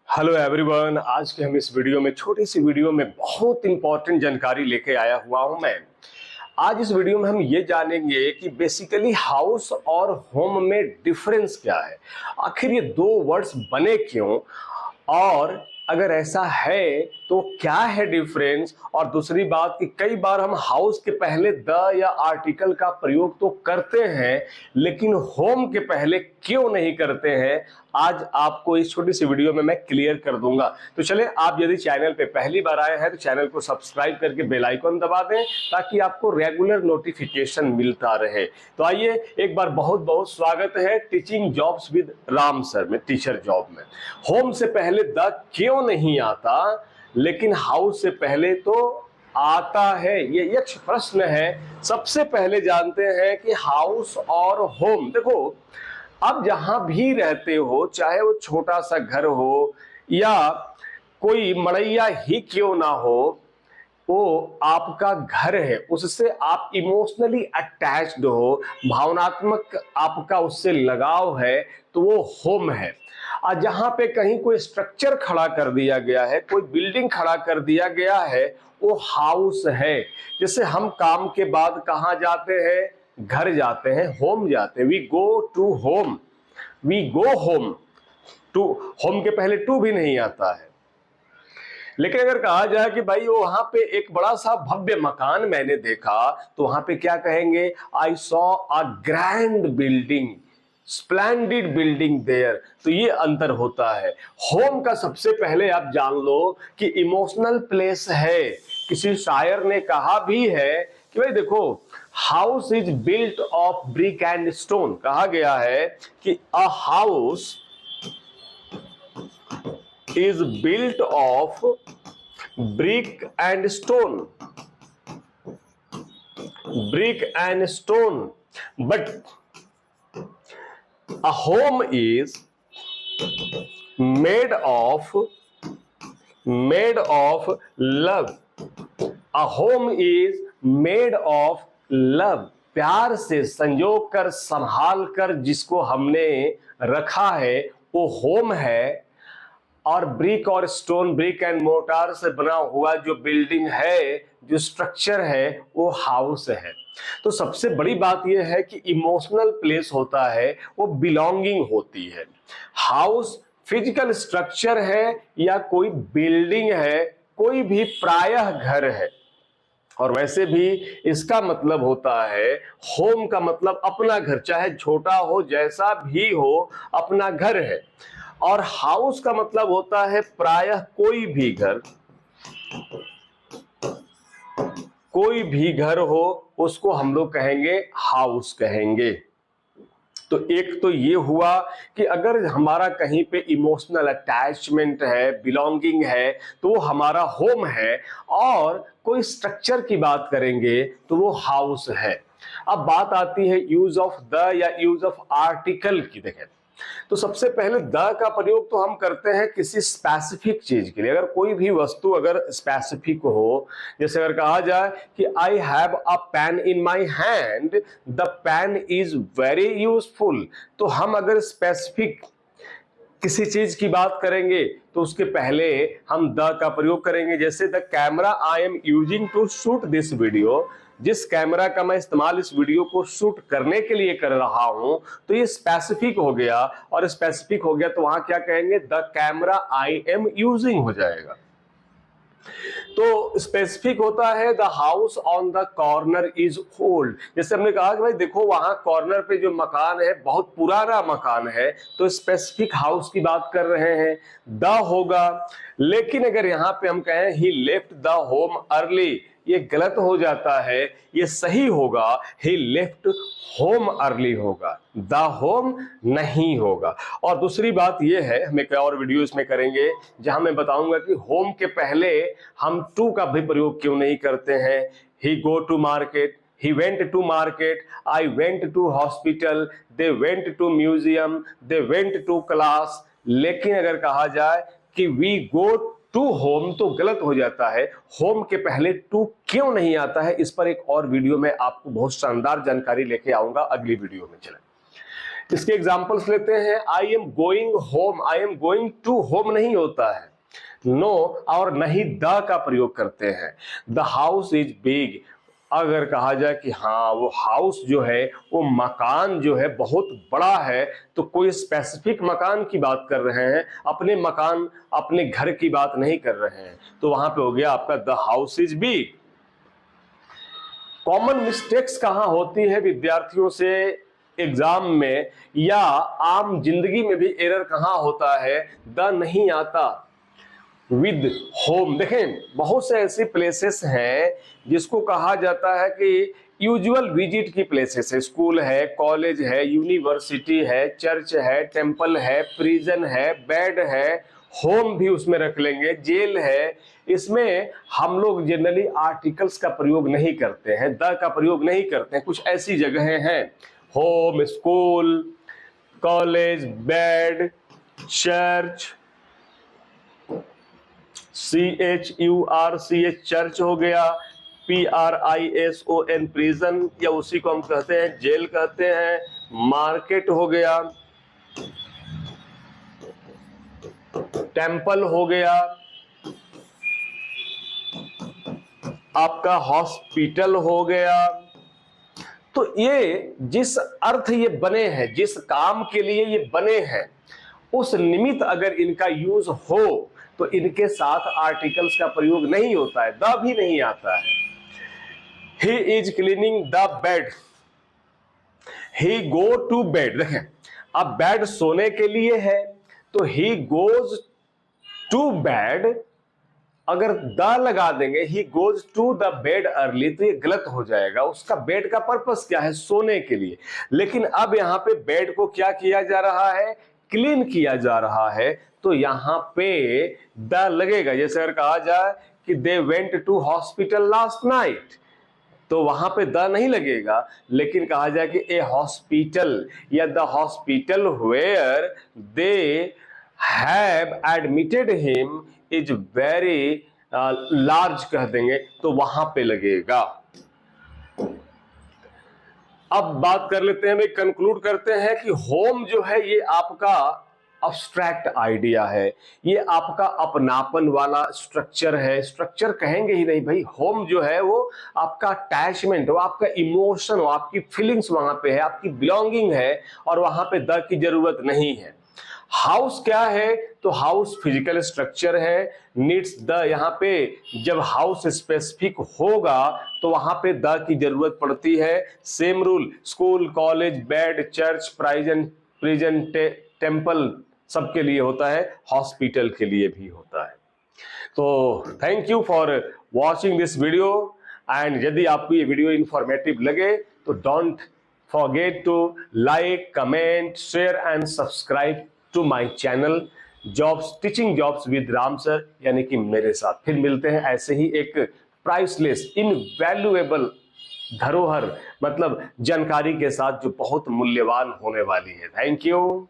Hello everyone, आज के हम इस वीडियो में छोटी सी वीडियो में बहुत इंपॉर्टेंट जानकारी लेके आया हुआ हूं मैं। आज इस वीडियो में हम ये जानेंगे कि बेसिकली हाउस और होम में डिफरेंस क्या है, आखिर ये दो वर्ड्स बने क्यों, और अगर ऐसा है तो क्या है डिफरेंस। और दूसरी बात कि कई बार हम हाउस के पहले द या आर्टिकल का प्रयोग तो करते हैं, लेकिन होम के पहले क्यों नहीं करते हैं, आज आपको इस छोटी सी वीडियो में मैं क्लियर कर दूंगा। तो चले, आप यदि चैनल पे पहली बार आए हैं तो चैनल को सब्सक्राइब करके बेल आइकन दबा दें ताकि आपको रेगुलर नोटिफिकेशन मिलता रहे। तो आइए, एक बार बहुत बहुत स्वागत है teaching jobs with Ram sir में, टीचर जॉब में। होम से पहले द क्यों नहीं आता, लेकिन हाउस से पहले तो आता है, ये एक प्रश्न है। सबसे पहले जानते हैं कि हाउस और होम, देखो अब जहां भी रहते हो, चाहे वो छोटा सा घर हो या कोई मड़ैया ही क्यों ना हो, वो आपका घर है, उससे आप इमोशनली अटैच्ड हो, भावनात्मक आपका उससे लगाव है, तो वो होम है। और जहां पे कहीं कोई स्ट्रक्चर खड़ा कर दिया गया है, कोई बिल्डिंग खड़ा कर दिया गया है, वो हाउस है। जैसे हम काम के बाद कहां जाते हैं, घर जाते हैं, होम जाते हैं, we go to home, we go home to. Home के पहले टू भी नहीं आता है। लेकिन अगर कहा जाए कि भाई वो वहां पे एक बड़ा सा भव्य मकान मैंने देखा, तो वहां पे क्या कहेंगे, I saw a grand building, splendid building their. तो ये अंतर होता है। होम का सबसे पहले आप जान लो कि इमोशनल प्लेस है। किसी शायर ने कहा भी है कि भाई देखो, house is built of brick and stone. कहा गया है कि a house is built of brick and stone, brick and stone, but a home is made of love, a home is made of love। प्यार से संजो कर संभाल कर जिसको हमने रखा है वो होम है। और ब्रिक और स्टोन, ब्रिक एंड मोर्टार से बना हुआ जो बिल्डिंग है, जो स्ट्रक्चर है, वो हाउस है। तो सबसे बड़ी बात यह है कि इमोशनल प्लेस होता है, वो बिलोंगिंग होती है। हाउस फिजिकल स्ट्रक्चर है या कोई बिल्डिंग है, कोई भी प्रायः घर है। और वैसे भी इसका मतलब होता है, होम का मतलब अपना घर, चाहे छोटा हो जैसा भी हो, अपना घर है। और हाउस का मतलब होता है प्रायः कोई भी घर, कोई भी घर हो उसको हम लोग कहेंगे हाउस कहेंगे। तो एक तो ये हुआ कि अगर हमारा कहीं पे इमोशनल अटैचमेंट है, बिलोंगिंग है, तो वो हमारा होम है। और कोई स्ट्रक्चर की बात करेंगे तो वो हाउस है। अब बात आती है यूज ऑफ द या यूज ऑफ आर्टिकल की। देखें, तो सबसे पहले द का प्रयोग तो हम करते हैं किसी स्पेसिफिक चीज के लिए। अगर कोई भी वस्तु अगर स्पेसिफिक हो, जैसे अगर कहा जाए कि I have a pen in my hand, the pen is very useful, तो हम अगर स्पेसिफिक किसी चीज की बात करेंगे तो उसके पहले हम द का प्रयोग करेंगे। जैसे the camera I am using to shoot this video, जिस कैमरा का मैं इस्तेमाल इस वीडियो को शूट करने के लिए कर रहा हूं, तो ये स्पेसिफिक हो गया। और स्पेसिफिक हो गया तो वहां क्या कहेंगे, the camera I am using हो जाएगा। तो स्पेसिफिक होता है the house on the corner is old. जैसे हमने कहा कि भाई देखो वहां कॉर्नर पे जो मकान है बहुत पुराना मकान है, तो स्पेसिफिक हाउस की बात कर रहे हैं, द होगा। लेकिन अगर यहां पे हम कहें ही लेफ्ट द होम अर्ली, ये गलत हो जाता है, ये सही होगा ही लेफ्ट होम अर्ली होगा, द होम नहीं होगा। और दूसरी बात यह है, हम एक और वीडियो इसमें करेंगे जहां मैं बताऊंगा कि होम के पहले हम टू का भी प्रयोग क्यों नहीं करते हैं। He go to market, he went to market, I went to hospital, they went to museum, they went to class। लेकिन अगर कहा जाए कि we go to home तो गलत हो जाता है। होम के पहले टू क्यों नहीं आता है, इस पर एक और वीडियो में आपको बहुत शानदार जानकारी लेके आऊंगा अगली वीडियो में। चलें, इसके एग्जांपल्स लेते हैं। I am going home, I am going to home नहीं होता है, नो और नहीं द का प्रयोग करते हैं। द हाउस इज बिग, अगर कहा जाए कि हाँ वो हाउस जो है, वो मकान जो है बहुत बड़ा है, तो कोई स्पेसिफिक मकान की बात कर रहे हैं, अपने मकान अपने घर की बात नहीं कर रहे हैं, तो वहां पे हो गया आपका the house is big. Common mistakes कहां होती है विद्यार्थियों से एग्जाम में या आम जिंदगी में भी एरर कहां होता है? द नहीं आता विद होम। देखें बहुत से ऐसे प्लेसेस हैं जिसको कहा जाता है कि यूजुअल विजिट की प्लेसेस है, स्कूल है, कॉलेज है, यूनिवर्सिटी है, चर्च है, टेंपल है, प्रिजन है, बेड है, होम भी उसमें रख लेंगे, जेल है। इसमें हम लोग जनरली आर्टिकल्स का प्रयोग नहीं करते हैं, द का प्रयोग नहीं करते हैं। कुछ ऐसी जगहें हैं, home, school, college, bed, church, CHURCH church हो गया, PRISON प्रिजन या उसी को हम कहते हैं जेल कहते हैं, मार्केट हो गया, टेंपल हो गया, आपका हॉस्पिटल हो गया। तो ये जिस अर्थ ये बने हैं, जिस काम के लिए ये बने हैं, उस निमित्त अगर इनका यूज हो तो इनके साथ आर्टिकल्स का प्रयोग नहीं होता है, द भी नहीं आता है। He is cleaning the bed, he go to bed. देखें अब बेड सोने के लिए है, तो ही गोज टू बेड, अगर द लगा देंगे he goes to the bed early, तो ये गलत हो जाएगा। उसका बेड का पर्पस क्या है? सोने के लिए। लेकिन अब यहां पे बेड को क्या किया जा रहा है? क्लीन किया जा रहा है, तो यहां पे द लगेगा। जैसे अगर कहा जाए कि they went to hospital last night, तो वहां पे द नहीं लगेगा। लेकिन कहा जाए कि ए हॉस्पिटल या the hospital where they have admitted him is very large कह देंगे, तो वहां पे लगेगा। अब बात कर लेते हैं, कंक्लूड करते हैं कि होम जो है ये आपका अब्स्ट्रैक्ट आइडिया है, ये आपका अपनापन वाला स्ट्रक्चर है। स्ट्रक्चर कहेंगे ही नहीं भाई, होम जो है वो आपका अटैचमेंट, वो आपका इमोशन, वो आपकी फीलिंग्स वहां पे है, आपकी बिलोंगिंग है, और वहां पे द की जरूरत नहीं है। हाउस क्या है? तो हाउस फिजिकल स्ट्रक्चर है, नीड्स द। यहाँ पे जब हाउस स्पेसिफिक होगा तो वहां पे द की जरूरत पड़ती है। Same rule school, college, bed, church, prison, temple सबके लिए होता है, हॉस्पिटल के लिए भी होता है। तो thank you for watching this video, and यदि आपको ये वीडियो इंफॉर्मेटिव लगे तो don't forget to like, comment, share and subscribe to my channel jobs, teaching jobs with Ram sir, यानी कि मेरे साथ। फिर मिलते हैं ऐसे ही एक प्राइसलेस, इनवैल्यूएबल धरोहर, मतलब जानकारी के साथ जो बहुत मूल्यवान होने वाली है। Thank you.